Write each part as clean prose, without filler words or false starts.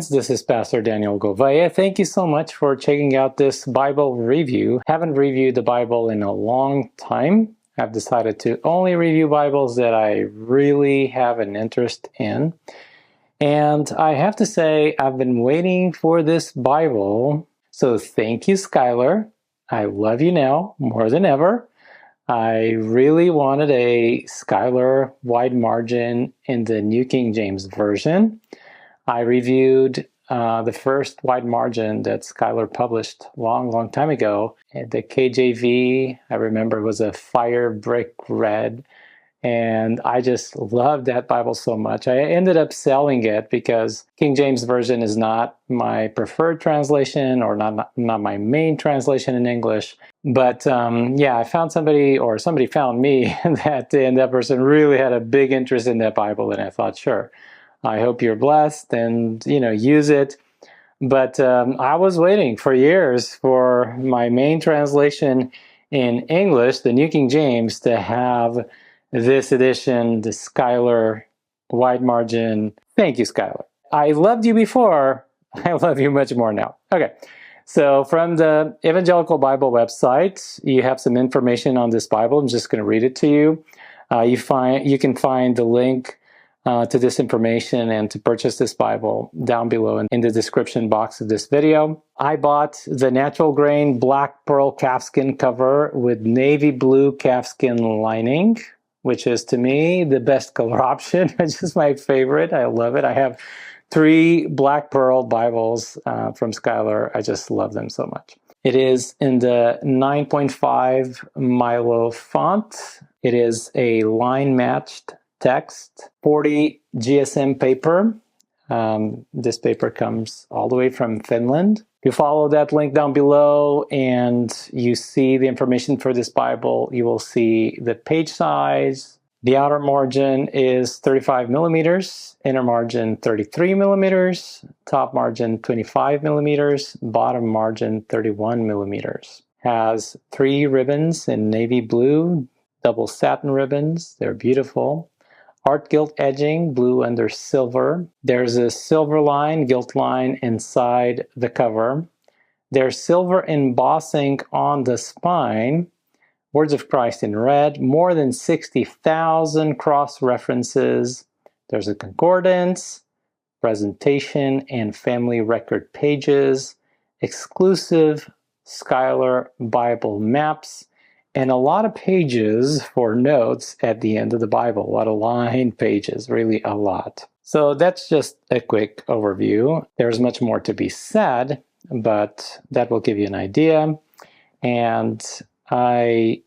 friends, this is Pastor Daniel Govaya. Thank you so much for checking out this Bible review. Haven't reviewed the Bible in a long time. I've decided to only review Bibles that I really have an interest in. And I have to say, I've been waiting for this Bible. So thank you, Schuyler. I love you now more than ever. I really wanted a Schuyler Wide Margin in the New King James Version. I reviewed the first wide margin that Schuyler published long time ago. The KJV, I remember, was a fire brick red. And I just loved that Bible so much. I ended up selling it because King James Version is not my preferred translation or not my main translation in English. But yeah, I found somebody, or somebody found me, and that person really had a big interest in that Bible. And I thought, sure, I hope you're blessed and, use it. But I was waiting for years for my main translation in English, the New King James, to have this edition, the Schuyler Wide Margin. Thank you, Schuyler. I loved you before. I love you much more now. Okay. So from the Evangelical Bible website, you have some information on this Bible. I'm just going to read it to you. You can find the link to this information and to purchase this Bible down below in the description box of this video. I bought the natural grain black pearl calfskin cover with navy blue calfskin lining, which is, to me, the best color option. It's just my favorite. I love it. I have 3 black pearl Bibles from Schuyler. I just love them so much. It is in the 9.5 Milo font. It is a line-matched text, 40 GSM paper. This paper comes all the way from Finland. If you follow that link down below and you see the information for this Bible, you will see the page size. The outer margin is 35 millimeters, inner margin 33 millimeters, top margin 25 millimeters, bottom margin 31 millimeters. Has 3 ribbons in navy blue, double satin ribbons. They're beautiful. Art gilt edging, blue under silver. There's a silver line, gilt line inside the cover. There's silver embossing on the spine. Words of Christ in red. More than 60,000 cross references. There's a concordance, presentation, and family record pages. Exclusive Schuyler Bible maps. And a lot of pages for notes at the end of the Bible. A lot of line pages, really a lot. So that's just a quick overview. There's much more to be said, but that will give you an idea. And I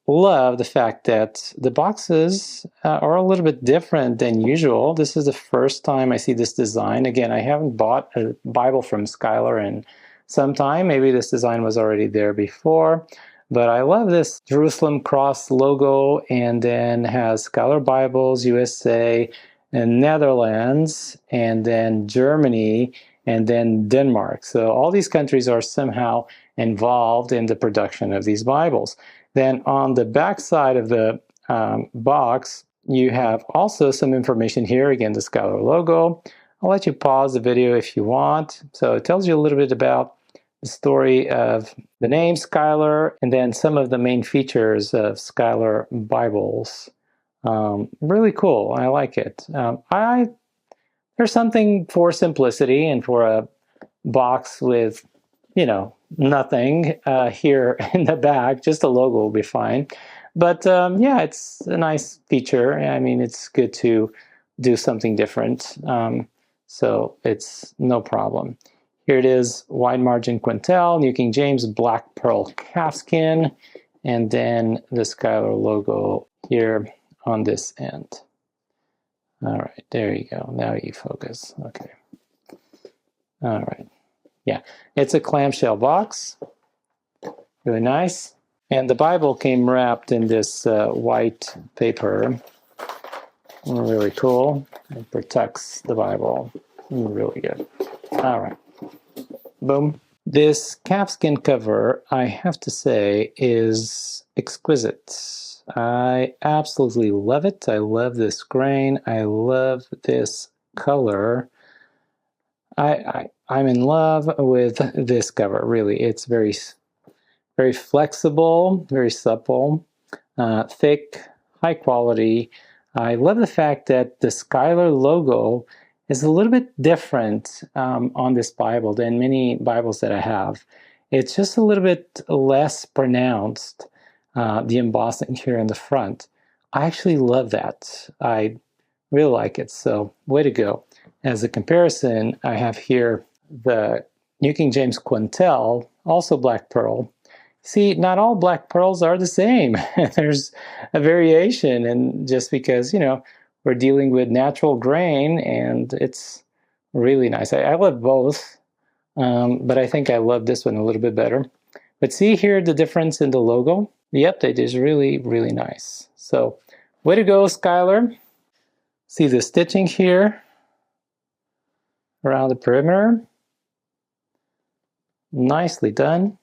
love the fact that the boxes are a little bit different than usual. This is the first time I see this design. Again, I haven't bought a Bible from Schuyler in some time. Maybe this design was already there before. But I love this Jerusalem Cross logo, and then has Schuyler Bibles, USA, and Netherlands, and then Germany, and then Denmark. So all these countries are somehow involved in the production of these Bibles. Then on the back side of the box, you have also some information here. Again, the Schuyler logo. I'll let you pause the video if you want. So it tells you a little bit about the story of the name Schuyler, and then some of the main features of Schuyler Bibles. Really cool. I like it. There's something for simplicity and for a box with, nothing here in the back. Just a logo will be fine. But yeah, it's a nice feature. I mean, it's good to do something different. So it's no problem. Here it is, Wide Margin Quentel, New King James, Black Pearl Calfskin, and then the Schuyler logo here on this end. All right, there you go. Now you focus. Okay. All right. Yeah, it's a clamshell box. Really nice. And the Bible came wrapped in this white paper. Really cool. It protects the Bible. Really good. All right. Boom. This calfskin cover, I have to say, is exquisite. I absolutely love it. I love this grain. I love this color. I'm in love with this cover, really. It's very flexible, very supple, thick, high quality. I love the fact that the Schuyler logo is a little bit different on this Bible than many Bibles that I have. It's just a little bit less pronounced, the embossing here in the front. I actually love that. I really like it, so way to go. As a comparison, I have here the New King James Quentel, also black pearl. See, not all black pearls are the same. There's a variation, and just because, we're dealing with natural grain, and it's really nice. I love both, but I think I love this one a little bit better. But see here the difference in the logo? The update is really, really nice. So, way to go, Schuyler. See the stitching here around the perimeter. Nicely done.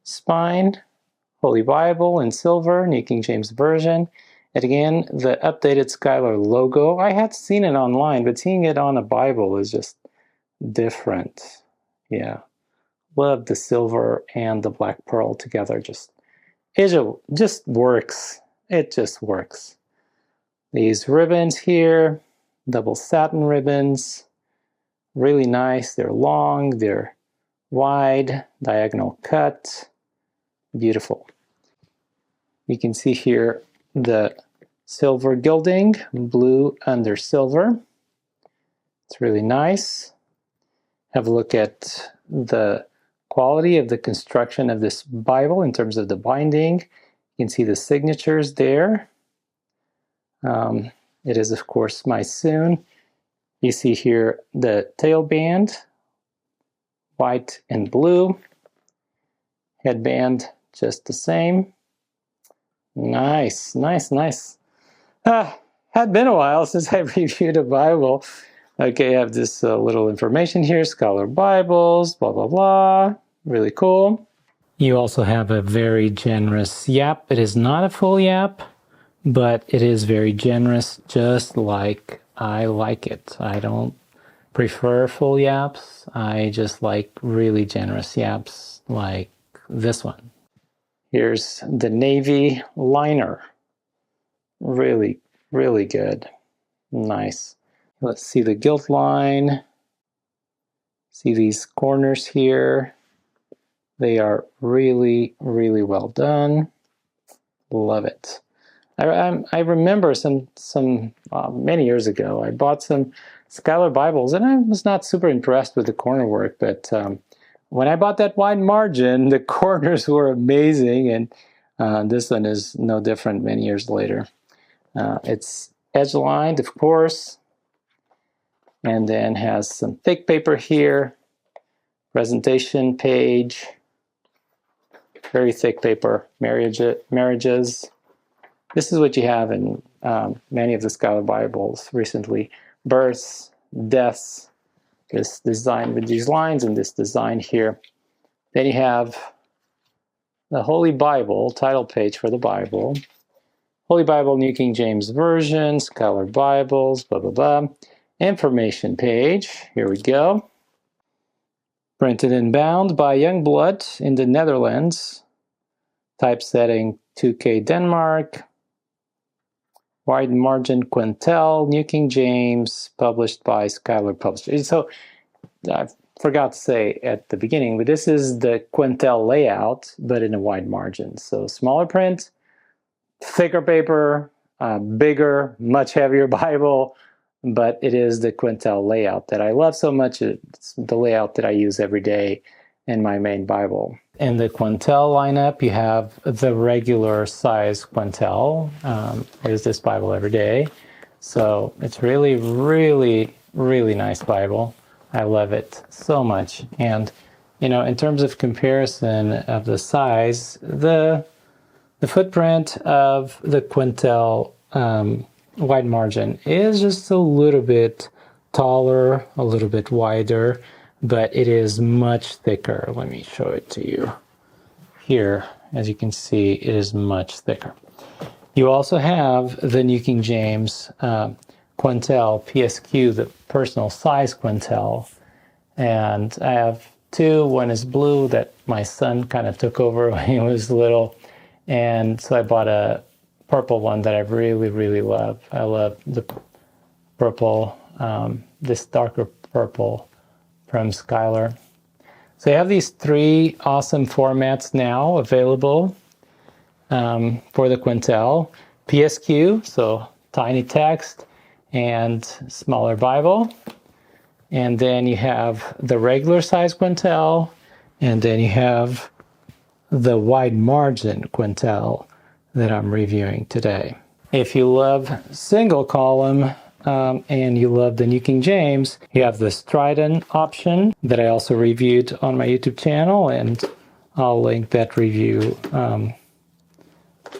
Spine, Holy Bible in silver, New King James Version. And again, the updated Schuyler logo. I had seen it online, but seeing it on a Bible is just different. Yeah. Love the silver and the black pearl together. It just works. It just works. These ribbons here, double satin ribbons. Really nice. They're long, they're wide, diagonal cut. Beautiful. You can see here the silver gilding, blue under silver. It's really nice. Have a look at the quality of the construction of this Bible in terms of the binding. You can see the signatures there. It is, of course, my soon. You see here the tail band, white and blue. Headband, just the same. Nice, nice, nice. Had been a while since I reviewed a Bible. Okay, I have this little information here, Schuyler Bibles, blah, blah, blah. Really cool. You also have a very generous yap. It is not a full yap, but it is very generous, just like I like it. I don't prefer full yaps. I just like really generous yaps like this one. Here's the navy liner. Really, really good. Nice. Let's see the gilt line. See these corners here. They are really, really well done. Love it. I remember some many years ago, I bought some Schuyler Bibles, and I was not super impressed with the corner work, but when I bought that wide margin, the corners were amazing, and this one is no different many years later. It's edge-lined, of course, and then has some thick paper here, presentation page, very thick paper, marriages. This is what you have in many of the Schuyler Bibles recently. Births, deaths, this design with these lines and this design here. Then you have the Holy Bible, title page for the Bible. Holy Bible, New King James Version, Schuyler Bibles, blah, blah, blah. Information page, here we go. Printed and bound by Youngblood in the Netherlands. Typesetting 2K Denmark. Wide Margin Quentel, New King James, published by Schuyler Publishers. So I forgot to say at the beginning, but this is the Quentel layout, but in a wide margin. So smaller print, thicker paper, bigger, much heavier Bible, but it is the Quentel layout that I love so much. It's the layout that I use every day in my main Bible. In the Quentel lineup, you have the regular size Quentel. I use this Bible every day. So it's really, really, really nice Bible. I love it so much. And, in terms of comparison of the size, the footprint of the Quentel wide margin is just a little bit taller, a little bit wider, but it is much thicker. Let me show it to you. Here, as you can see, it is much thicker. You also have the New King James Quentel PSQ, the personal size Quentel. And I have two. One is blue that my son kind of took over when he was little. And so I bought a purple one that I really, really love. I love the purple, this darker purple from Schuyler. So you have these three awesome formats now available for the Quentel. PSQ, so tiny text and smaller Bible. And then you have the regular size Quentel, and then you have the wide margin Quentel that I'm reviewing today. If you love single column and you love the New King James, you have the Strident option that I also reviewed on my YouTube channel, and I'll link that review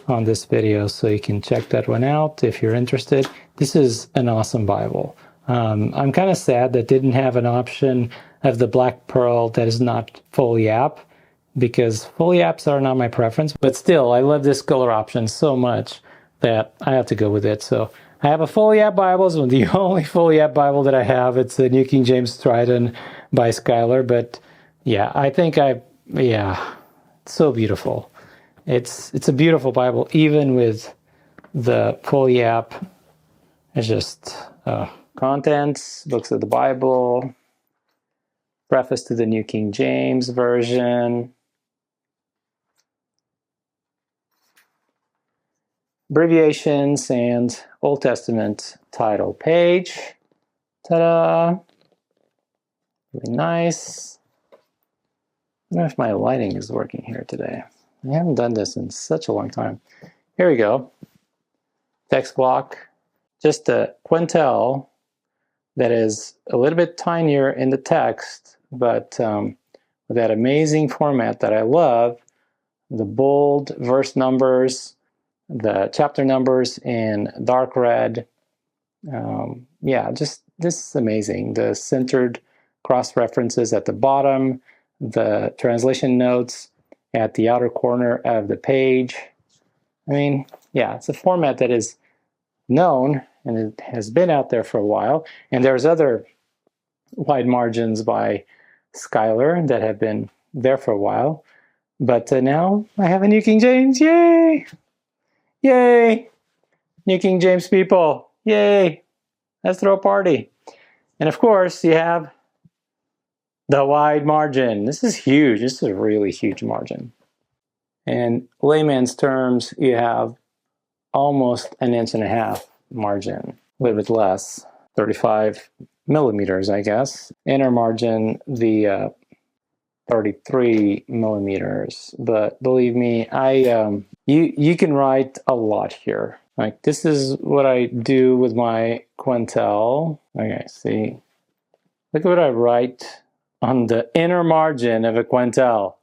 on this video so you can check that one out if you're interested. This is an awesome Bible. I'm kind of sad that didn't have an option of the black pearl that is not full yap, because full yaps are not my preference, but still I love this color option so much that I have to go with it. So I have a full yap Bible. It's the only full yap Bible that I have. It's the New King James Strident by Schuyler. But yeah, I think it's so beautiful. It's a beautiful Bible, even with the full yap. It's just contents, books of the Bible, preface to the New King James Version, abbreviations, and Old Testament title page. Ta-da! Really nice. I don't know if my lighting is working here today. I haven't done this in such a long time. Here we go. Text block. Just a Quentel that is a little bit tinier in the text, but with that amazing format that I love, the bold verse numbers, the chapter numbers in dark red. Just this is amazing. The centered cross references at the bottom, the translation notes at the outer corner of the page. I mean, yeah, it's a format that is known and it has been out there for a while. And there's other wide margins by Schuyler that have been there for a while. But now I have a New King James. Yay! Yay! New King James people. Yay! Let's throw a party. And of course, you have the wide margin. This is huge. This is a really huge margin. In layman's terms, you have almost 1.5 inches margin, a little bit less, 35 millimeters, I guess. Inner margin, the 33 millimeters. But believe me, you can write a lot here. Like, this is what I do with my Quentel. Okay, see, look at what I write on the inner margin of a Quentel.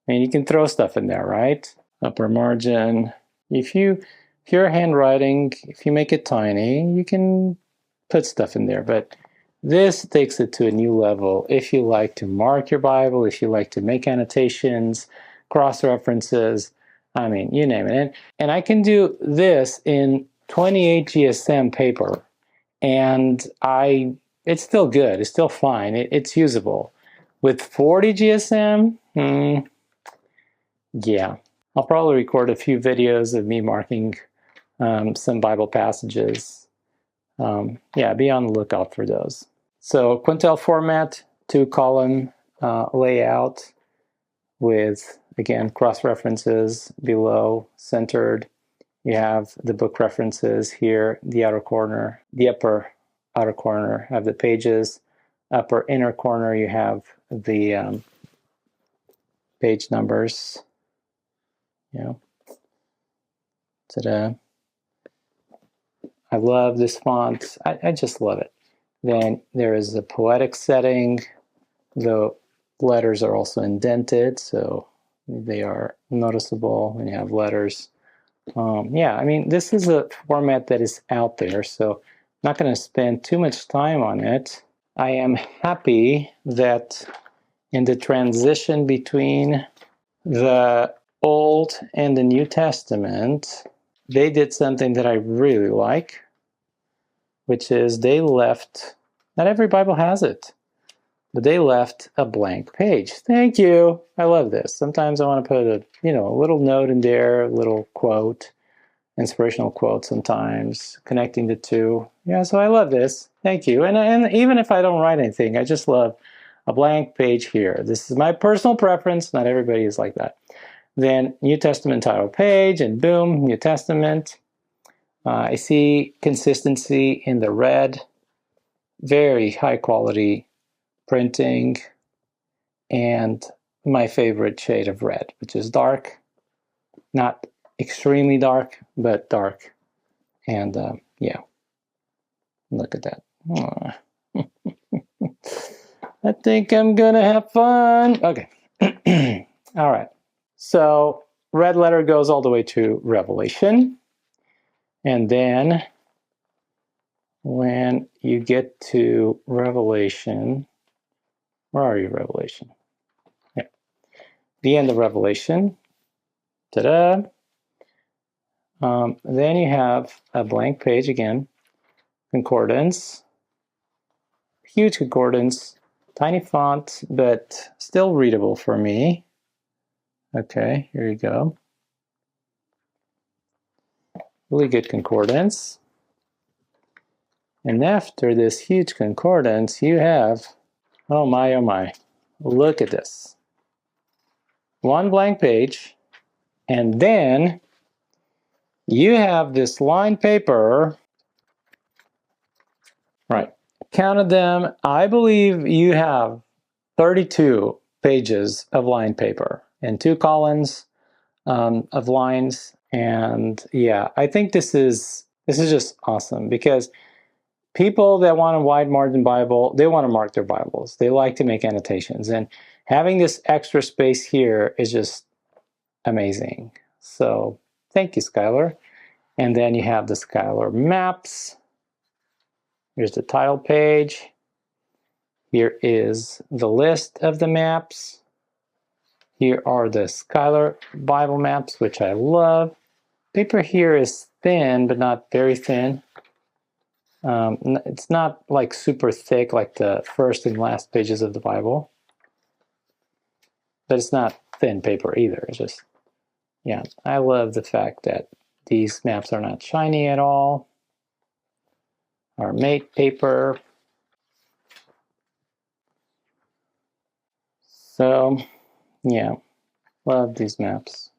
And you can throw stuff in there, right? Upper margin. If your handwriting, if you make it tiny, you can put stuff in there. But this takes it to a new level. If you like to mark your Bible, if you like to make annotations, cross-references, I mean, you name it. And I can do this in 28 GSM paper. And it's still good. It's still fine. It's usable. With 40 GSM, yeah. I'll probably record a few videos of me marking some Bible passages. Be on the lookout for those. So Quentel format, 2-column layout with, again, cross-references below, centered. You have the book references here, the outer corner, the upper outer corner of the pages. Upper inner corner, you have the page numbers. Ta-da. I love this font. I just love it. Then there is the poetic setting. The letters are also indented, so they are noticeable when you have letters. I mean, this is a format that is out there, so I'm not going to spend too much time on it. I am happy that in the transition between the Old and the New Testament, they did something that I really like. which is they left, not every Bible has it, but they left a blank page. Thank you. I love this. Sometimes I want to put a little note in there, a little quote, inspirational quote sometimes, connecting the two. Yeah, so I love this. Thank you. And even if I don't write anything, I just love a blank page here. This is my personal preference. Not everybody is like that. Then New Testament title page, and boom, New Testament. I see consistency in the red, very high quality printing, and my favorite shade of red, which is dark, not extremely dark, but dark. And yeah, look at that. I think I'm gonna have fun. Okay. All right. So red letter goes all the way to Revelation. And then when you get to Revelation, where are you, Revelation? Yeah. The end of Revelation. Ta-da! Then you have a blank page again. Concordance. Huge concordance. Tiny font, but still readable for me. Okay, here you go. Really good concordance. And after this huge concordance, you have, oh my, look at this. One blank page, and then you have this lined paper. Right, counted them. I believe you have 32 pages of lined paper and 2 columns of lines. And yeah, I think this is just awesome, because people that want a wide margin Bible, they want to mark their Bibles. They like to make annotations, and having this extra space here is just amazing. So thank you, Schuyler. And then you have the Schuyler maps. Here's the title page. Here is the list of the maps. Here are the Schuyler Bible maps, which I love. Paper here is thin, but not very thin. It's not like super thick like the first and last pages of the Bible. But it's not thin paper either. It's just, yeah, I love the fact that these maps are not shiny at all. Our mate paper. So, yeah, love these maps.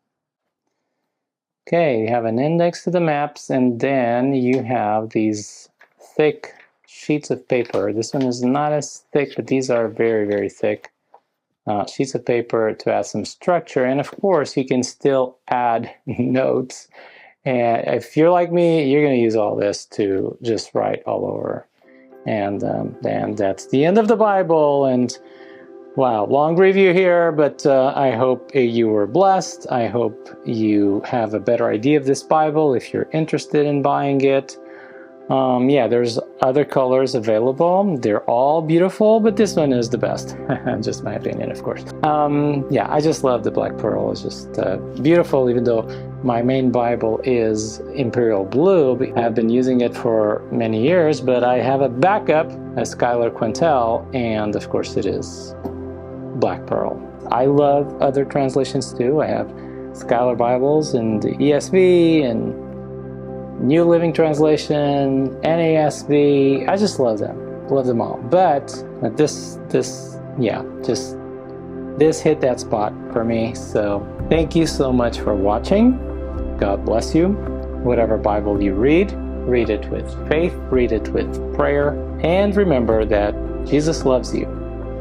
Okay, you have an index to the maps, and then you have these thick sheets of paper. This one is not as thick, but these are very, very thick sheets of paper to add some structure. And of course, you can still add notes. And if you're like me, you're going to use all this to just write all over. And then that's the end of the Bible. And wow, long review here, but I hope you were blessed. I hope you have a better idea of this Bible if you're interested in buying it. Yeah, there's other colors available. They're all beautiful, but this one is the best. Just my opinion, of course. Yeah, I just love the black pearl. It's just beautiful, even though my main Bible is Imperial Blue. I've been using it for many years, but I have a backup, a Schuyler Quentel, and of course it is black pearl. I love other translations too. I have Schuyler Bibles and the ESV and New Living Translation, NASB. I just love them all. But this hit that spot for me. So thank you so much for watching. God bless you. Whatever Bible you read it with faith, read it with prayer, and remember that Jesus loves you.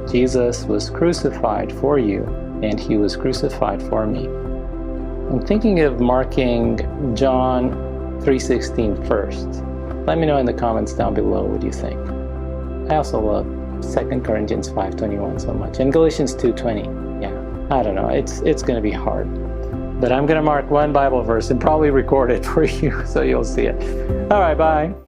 Jesus was crucified for you, and he was crucified for me. I'm thinking of marking John 3:16 first. Let me know in the comments down below what you think. I also love 2 Corinthians 5:21 so much, and Galatians 2:20. Yeah, I don't know, it's gonna be hard. But I'm gonna mark one Bible verse and probably record it for you so you'll see it. All right, bye.